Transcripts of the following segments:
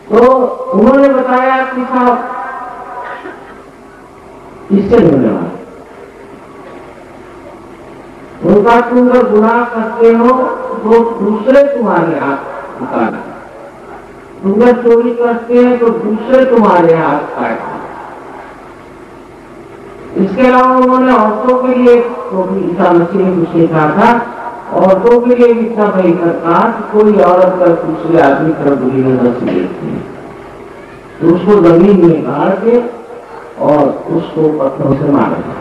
तो उन्होंने बताया कि साहब इससे धन्यवाद, उनका तुम अगर गुनाह करते हो तो दूसरे तुम्हारे हाथ उतारे, तुम अगर चोरी करते हैं तो दूसरे तुम्हारे हाथ काटे। इसके अलावा उन्होंने औरतों के लिए तो भी ईसा मसीह ने कुछ लिखा था, औरतों के लिए इतना भयंकर कहा कि कोई औरत अगर दूसरे आदमी तरफ बुरी नजर से देखती है तो उसको जमीन में गाड़ के और उसको पत्थरों से मारेगा।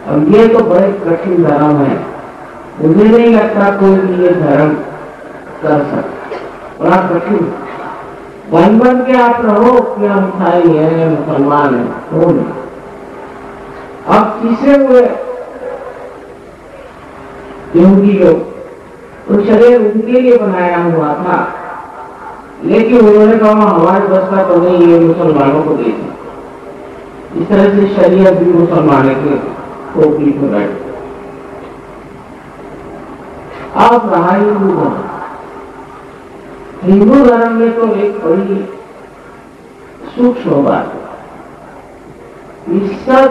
अब ये तो बड़े कठिन धर्म है, मुझे नहीं लगता कोई भी ये धर्म कर सकता, बड़ा कठिन। बन के आप रहो कि हम ईसाई हैं, मुसलमान हैं, तो नहीं। अब तीसरे हुए यहूदी लोग, तो शरीर उनके लिए बनाया हुआ था, लेकिन उन्होंने कहा हमारे बस का तो नहीं, ये मुसलमानों को दे दी। इस तरह से शरीयत भी मुसलमानों के टोपी पर बैठ। अब रहा हिंदू धर्म। हिंदू धर्म में तो एक बड़ी सूक्ष्म बात है, इस सब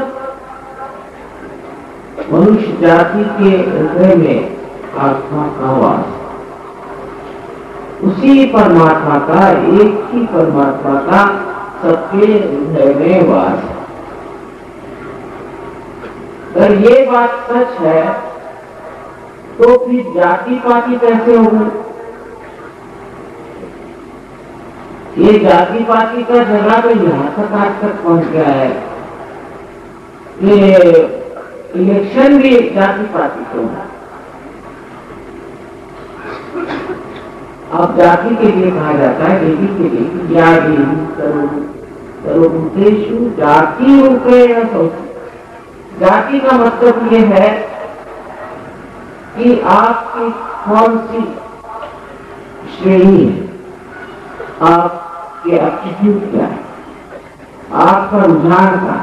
मनुष्य जाति के हृदय में आत्मा का वास, उसी परमात्मा का, एक ही परमात्मा का सबके हृदय में वास। अगर ये बात सच है तो फिर जाति पाति कैसे हो गई? ये जाति पाति का झगड़ा तो यहाँ तक आज तक पहुंच गया है, ये इलेक्शन भी जाति पाति को है। अब जाति के लिए कहा जाता है, देवी के लिए जाति रूपे या सौती। जाति का मतलब ये है कि आपकी कौन सी श्रेणी है, आपके एप्टीट्यूड क्या है, आपका रुझान का।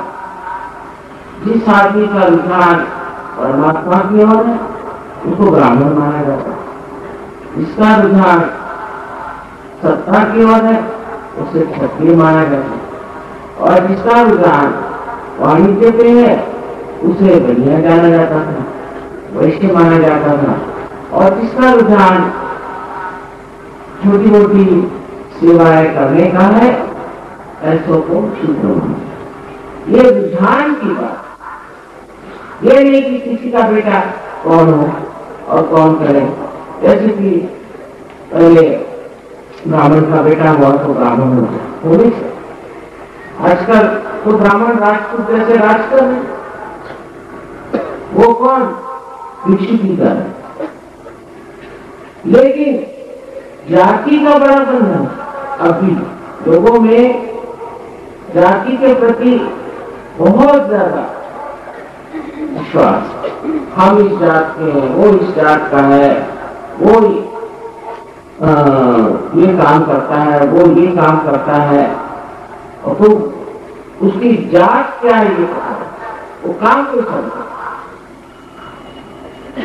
जिस आदमी का रुझान परमात्मा की ओर है उसको ब्राह्मण माना जाता है, जिसका रुझान सत्ता की ओर है उसे क्षत्रिय माना जाता है, और जिसका रुझान वाणिज्य पे है उसे बनिया जाना जाता था, वैश्य माना जाता था, और जिसका रुझान छोटी मोटी सेवाएं करने का है ऐसों को शूद्र माना। ये रुझान की बात, ये नहीं कि किसी का बेटा कौन हो और कौन करे। जैसे कि पहले ब्राह्मण का बेटा हुआ तो ब्राह्मण हो नहीं सकता, आजकल तो ब्राह्मण राजपूत जैसे राज कर रहे, वो कौन विकसित ही कर रहे। लेकिन जाति का बड़ा बंधन अभी लोगों में, जाति के प्रति बहुत ज्यादा विश्वास, हम इस जात के हैं, वो इस जात का है, वो ये काम करता है, वो ये काम करता है, और तो उसकी जात क्या है ये पता है, वो काम क्यों करता है,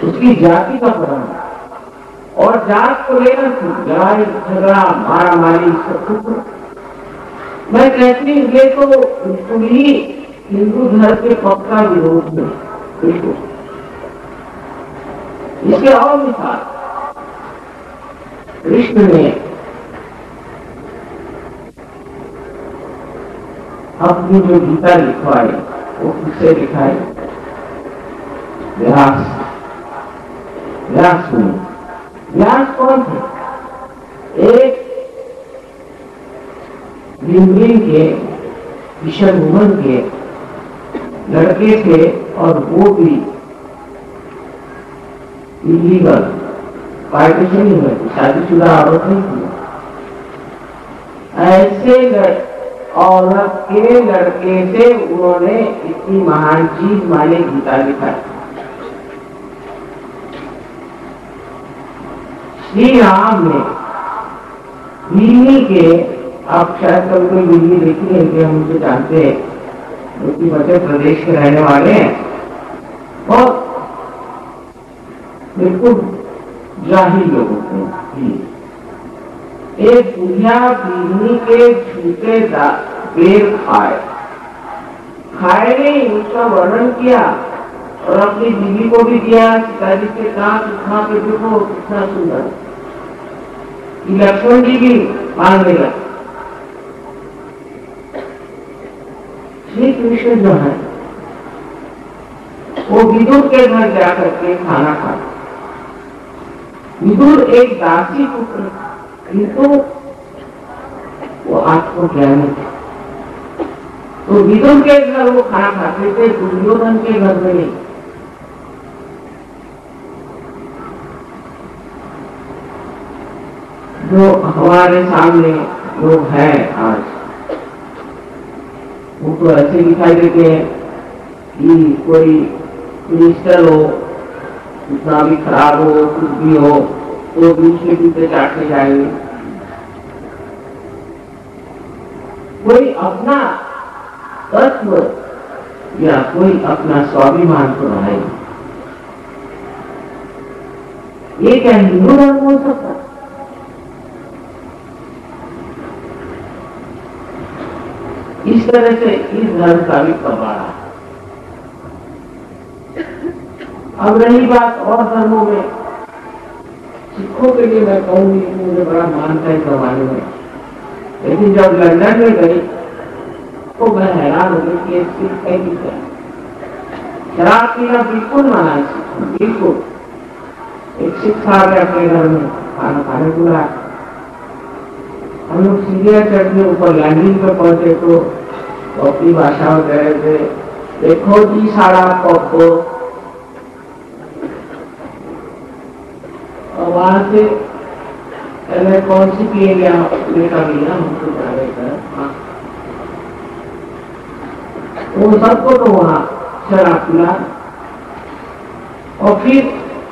उसकी जाति का पता है। और जात को लेकर लड़ाई झगड़ा मारा मारी सब कुछ। मैं कहती हूँ ये तो बिल्कुल ही हिंदू धर्म के पक्का विरोध है, बिल्कुल। इसके और मिसाल कृष्ण ने अपनी जो गीता लिखवाई वो किससे लिखाई? व्यास। व्यास में, व्यास कौन थे? एक भीमसेन के, विश्वभूमन के लड़के थे, और वो भी इलीगल पार्टीशन ही हुए, शादीशुदा औरत नहीं थी। ऐसे औरत के लड़के से उन्होंने इतनी महान चीज माने गीता लिखा। श्री राम ने दिल्ली के, आप शायद कभी कोई दिल्ली देखी है कि हम उसे जानते हैं, क्योंकि मध्य प्रदेश के रहने वाले हैं, और बिल्कुल जाहिल लोग होते हैं। एक बुढ़िया बिजली के झूठे बेर खाए नहीं, उसका वर्णन किया और अपनी बीवी को भी दिया। सीताजी के कहा पे देखो कितना सुंदर, लक्ष्मण जी भी मांगने लगे। श्री कृष्ण जो है वो विदुर के घर जाकर के खाना खाते। विदुर एक दासी पुत्र, किंतु वो आत्मज्ञानी थे, तो विदुर के घर वो खाना खाते थे, दुर्योधन के घर में नहीं। जो हमारे सामने लोग हैं आज, वो तो ऐसे दिखाई देते हैं कि कोई मिनिस्टर हो, कितना भी खराब हो, कुछ भी हो, तो दूसरे पीछे चाटने जाएंगे। कोई अपना तत्व या कोई अपना स्वाभिमान तो है। ये क्या हिंदू धर्म हो सकता? इस तरह से इस धर्म का भी कबाड़ा। अब रही बात और धर्मों में, सिखों के लिए मैं कहूंगी, मुझे बड़ा मान था इस जमाने में, लेकिन जब लंदन में गई तो मैं हैरान हो गई कि एक सिख कैसी है। शराब पीना बिल्कुल मना है, बिल्कुल। एक सिख था अपने घर में खाना खाने बुलाया, हम लोग सीढ़ियां चढ़ने ऊपर लैंडिंग पे पहुंचे तो अपनी भाषा में कह रहे थे, देखो जी सारा पप्पो। और वहां से पहले कौन सी पिएंगे आप? का लिया हमको हाँ, वो सबको तो वहां शराब पिला। और फिर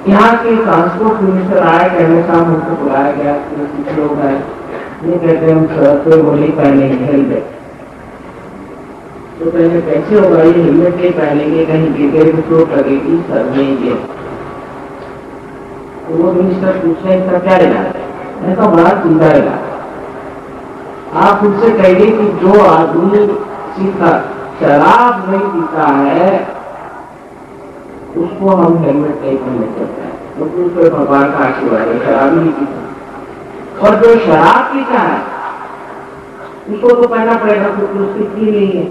यहाँ के ट्रांसपोर्ट मिनिस्टर आए, कहने साहब हमको बुलाया गया, कुछ लोग आए, ये कहते हैं हम सड़क पे वो नहीं पहनेंगे हेलमेट। तो पहले कैसे होगा, ये हेलमेट नहीं पहनेंगे, कहीं गिर में चोट लगेगी, सर में ये। तो वो मिनिस्टर पूछे इसका क्या इलाज है? मैं तो बड़ा सीधा इलाज। आप उनसे कहिए कि जो आदमी सीखा शराब नहीं पीता है उसको हम हेलमेट नहीं पहनने सकते हैं, क्योंकि उसको भगवान का आशीर्वाद है, शराब नहीं पीता। और जो शराब पीता है उसको तो पहनना पड़ेगा, क्योंकि उसकी पी नहीं है।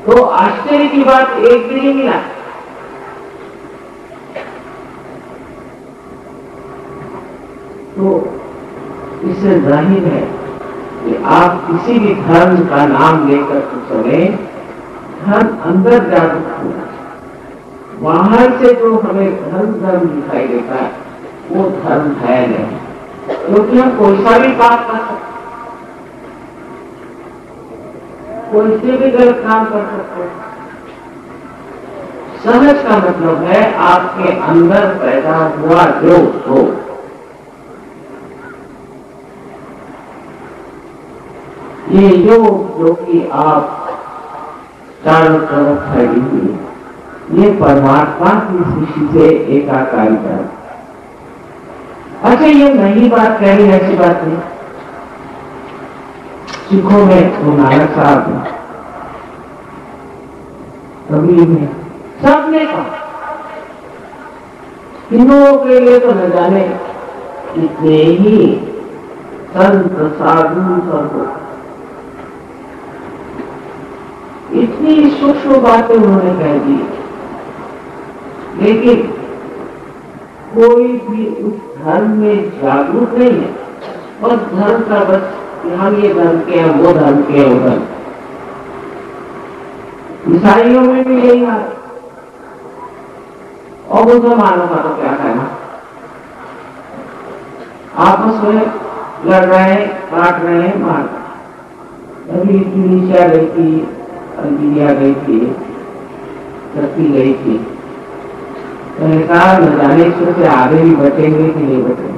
तो आश्चर्य की बात एक भी नहीं मिला। तो इससे जाहिर है कि आप किसी भी धर्म का नाम लेकर तो चले, धर्म अंदर जागरूक होना। बाहर से जो हमें धर्म दिखाई देता है वो धर्म है नहीं, क्योंकि हम कोई सा भी पाप कर सकते, कोई से भी गलत काम कर सकते हैं। सहज का मतलब है आपके अंदर पैदा हुआ जो हो। ये योग जो कि आप चारों तरफ फैली हुई, ये परमात्मा की सृष्टि से एकाकारी है। अच्छा, ये नई बात कह रही, ऐसी बात नहीं। सिखों में तो नानक साहब ने, कबीर ने, सबने कहा। हिंदुओं के लिए तो न जाने कितने ही संत साधु सब, इतनी सूक्ष्म बातें उन्होंने कह दी, लेकिन कोई भी उस धर्म में जागरूक नहीं है। बस धर्म का बस हम ये धर्म के हैं, वो धर्म के हैं, वो धर्म। ईसाइयों में भी यही है, और मुसलमानों का तो क्या कहना, आपस में लड़ रहे हैं, काट रहे हैं, मार रहे हैं। अभी ट्यूनीशिया गई थी, अल्जीरिया गई थी, टर्की गई थी, मैंने कहा न जाने इसमें से आगे भी बचेंगे कि नहीं बचेंगे।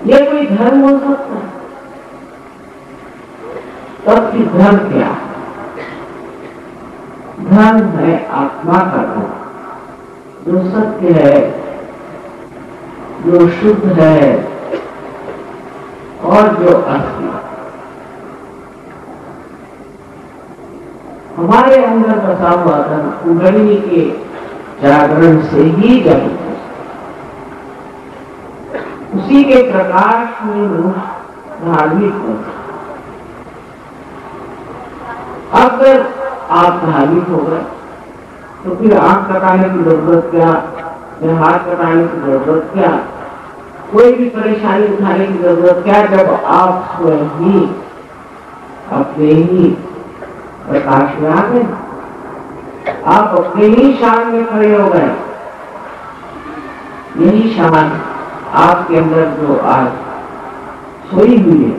ये कोई धर्म हो सकता है? तब कि धर्म क्या है? धर्म है आत्मा का धर्म, जो सत्य है, जो शुद्ध है और जो असली। हमारे अंदर बसा हुआ धर्म कुंडलिनी के जागरण से ही जगत, उसी के प्रकाश में धार्मिक होता। अगर आप धार्मिक हो गए तो फिर आंख कटाने की जरूरत क्या, या हाथ कटाने की जरूरत क्या, कोई भी परेशानी उठाने की जरूरत क्या, जब आप स्वयं ही अपने ही प्रकाश में आ गए, आप अपने ही शान में खड़े हो गए। यही शान आपके अंदर जो आज सोई हुई है,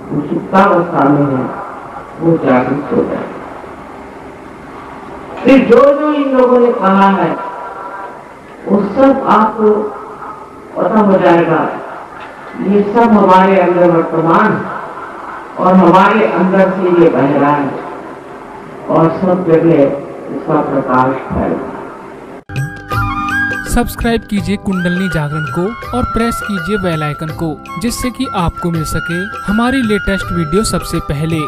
वो सुप्तावस्था में है, वो जागृत हो जाए। फिर जो जो इन लोगों ने कहा है वो सब आपको पता हो जाएगा। ये सब हमारे अंदर वर्तमान और हमारे अंदर से ये बह रहा है और सब जगह इसका प्रकाश फैला। सब्सक्राइब कीजिए कुंडलिनी जागरण को और प्रेस कीजिए बेल आइकन को, जिससे कि आपको मिल सके हमारी लेटेस्ट वीडियो सबसे पहले।